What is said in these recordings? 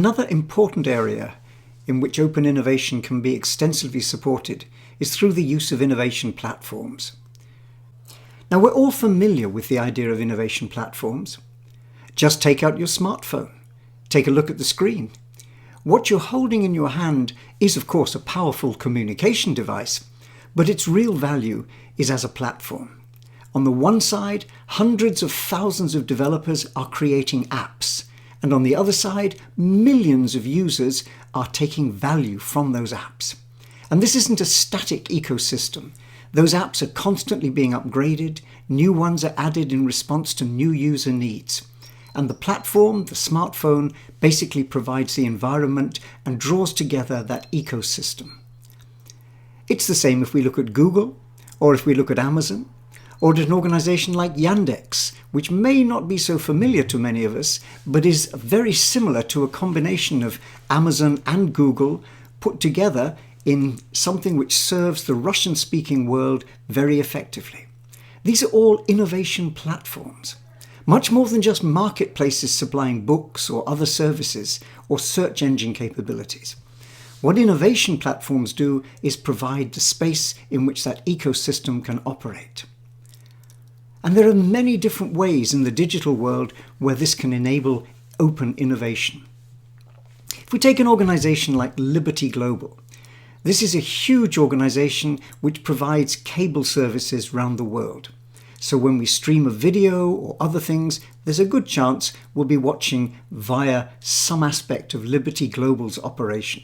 Another important area in which open innovation can be extensively supported is through the use of innovation platforms. Now, we're all familiar with the idea of innovation platforms. Just take out your smartphone. Take a look at the screen. What you're holding in your hand is, of course, a powerful communication device, but its real value is as a platform. On the one side, hundreds of thousands of developers are creating apps, and on the other side, millions of users are taking value from those apps. And this isn't a static ecosystem. Those apps are constantly being upgraded, new ones are added in response to new user needs. And the platform, the smartphone, basically provides the environment and draws together that ecosystem. It's the same if we look at Google, or if we look at Amazon, or at an organization like Yandex, which may not be so familiar to many of us, but is very similar to a combination of Amazon and Google put together in something which serves the Russian-speaking world very effectively. These are all innovation platforms, much more than just marketplaces supplying books or other services or search engine capabilities. What innovation platforms do is provide the space in which that ecosystem can operate. And there are many different ways in the digital world where this can enable open innovation. If we take an organization like Liberty Global, this is a huge organization which provides cable services around the world. So when we stream a video or other things, there's a good chance we'll be watching via some aspect of Liberty Global's operation.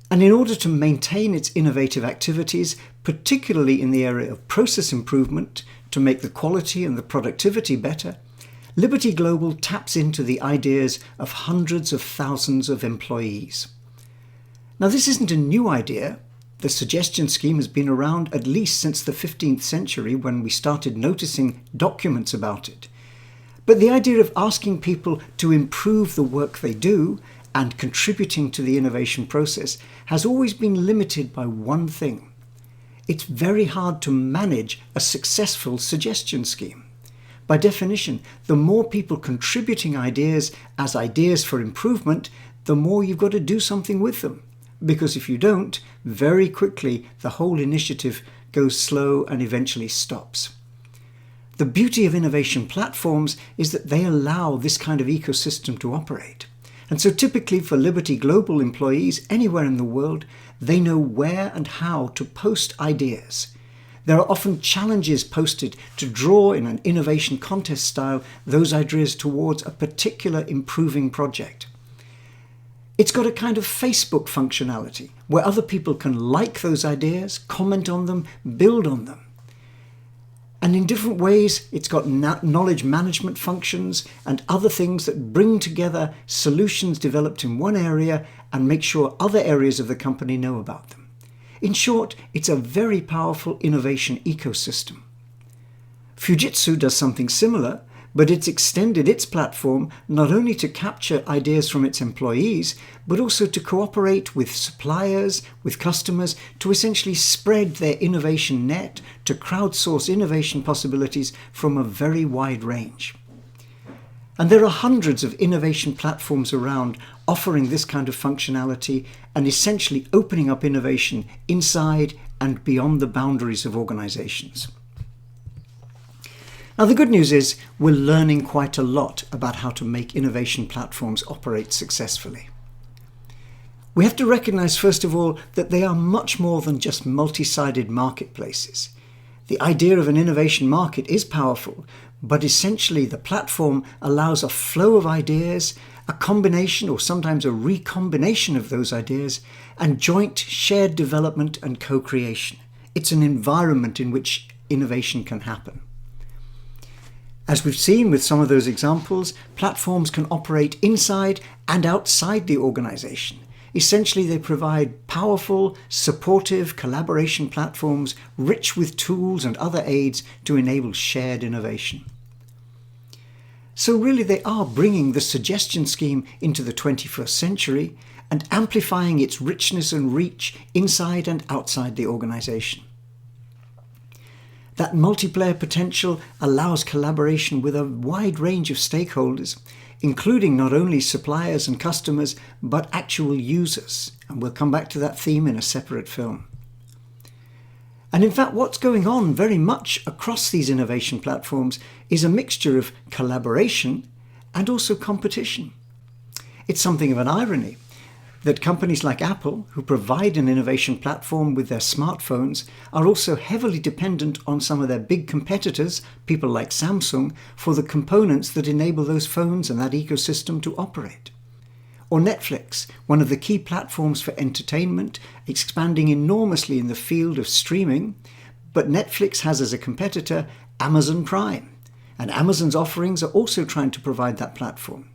And in order to maintain its innovative activities, particularly in the area of process improvement, to make the quality and the productivity better, Liberty Global taps into the ideas of hundreds of thousands of employees. Now, this isn't a new idea. The suggestion scheme has been around at least since the 15th century when we started noticing documents about it. But the idea of asking people to improve the work they do and contributing to the innovation process has always been limited by one thing. It's very hard to manage a successful suggestion scheme. By definition, the more people contributing ideas as ideas for improvement, the more you've got to do something with them. Because if you don't, very quickly the whole initiative goes slow and eventually stops. The beauty of innovation platforms is that they allow this kind of ecosystem to operate. And so typically for Liberty Global employees anywhere in the world, they know where and how to post ideas. There are often challenges posted to draw in an innovation contest style those ideas towards a particular improving project. It's got a kind of Facebook functionality where other people can like those ideas, comment on them, build on them. And in different ways, it's got knowledge management functions and other things that bring together solutions developed in one area and make sure other areas of the company know about them. In short, it's a very powerful innovation ecosystem. Fujitsu does something similar, but it's extended its platform not only to capture ideas from its employees, but also to cooperate with suppliers, with customers, to essentially spread their innovation net, to crowdsource innovation possibilities from a very wide range. And there are hundreds of innovation platforms around offering this kind of functionality and essentially opening up innovation inside and beyond the boundaries of organizations. Now, the good news is we're learning quite a lot about how to make innovation platforms operate successfully. We have to recognize, first of all, that they are much more than just multi-sided marketplaces. The idea of an innovation market is powerful, but essentially the platform allows a flow of ideas, a combination or sometimes a recombination of those ideas, and joint shared development and co-creation. It's an environment in which innovation can happen. As we've seen with some of those examples, platforms can operate inside and outside the organization. Essentially, they provide powerful, supportive collaboration platforms rich with tools and other aids to enable shared innovation. So really, they are bringing the suggestion scheme into the 21st century and amplifying its richness and reach inside and outside the organization. That multiplayer potential allows collaboration with a wide range of stakeholders. including not only suppliers and customers, but actual users. And we'll come back to that theme in a separate film. And in fact, what's going on very much across these innovation platforms is a mixture of collaboration and also competition. It's something of an irony that companies like Apple, who provide an innovation platform with their smartphones, are also heavily dependent on some of their big competitors, people like Samsung, for the components that enable those phones and that ecosystem to operate. Or Netflix, one of the key platforms for entertainment, expanding enormously in the field of streaming, but Netflix has as a competitor Amazon Prime, and Amazon's offerings are also trying to provide that platform.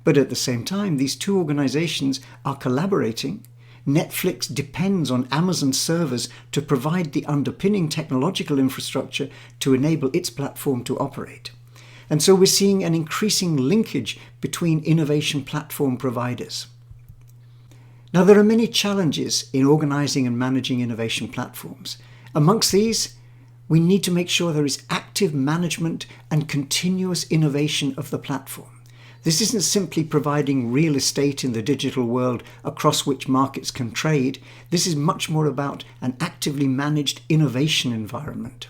But at the same time, these two organizations are collaborating. Netflix depends on Amazon servers to provide the underpinning technological infrastructure to enable its platform to operate. And so we're seeing an increasing linkage between innovation platform providers. Now, there are many challenges in organizing and managing innovation platforms. Amongst these, we need to make sure there is active management and continuous innovation of the platform. This isn't simply providing real estate in the digital world across which markets can trade. This is much more about an actively managed innovation environment.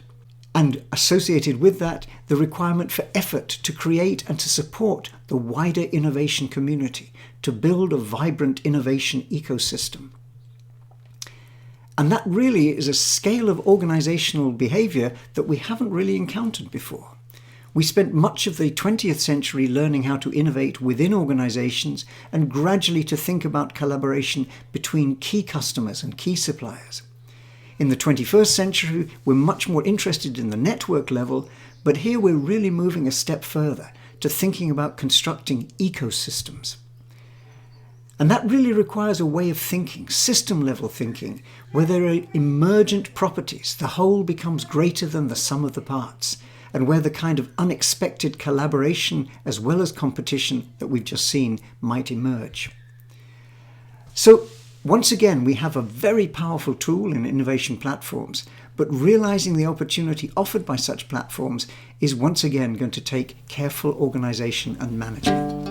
And associated with that, the requirement for effort to create and to support the wider innovation community, to build a vibrant innovation ecosystem. And that really is a scale of organizational behavior that we haven't really encountered before. We spent much of the 20th century learning how to innovate within organizations and gradually to think about collaboration between key customers and key suppliers. In the 21st century, we're much more interested in the network level, but here we're really moving a step further to thinking about constructing ecosystems. And that really requires a way of thinking, system-level thinking, where there are emergent properties. The whole becomes greater than the sum of the parts, and where the kind of unexpected collaboration as well as competition that we've just seen might emerge. So, once again, we have a very powerful tool in innovation platforms, but realizing the opportunity offered by such platforms is once again going to take careful organization and management.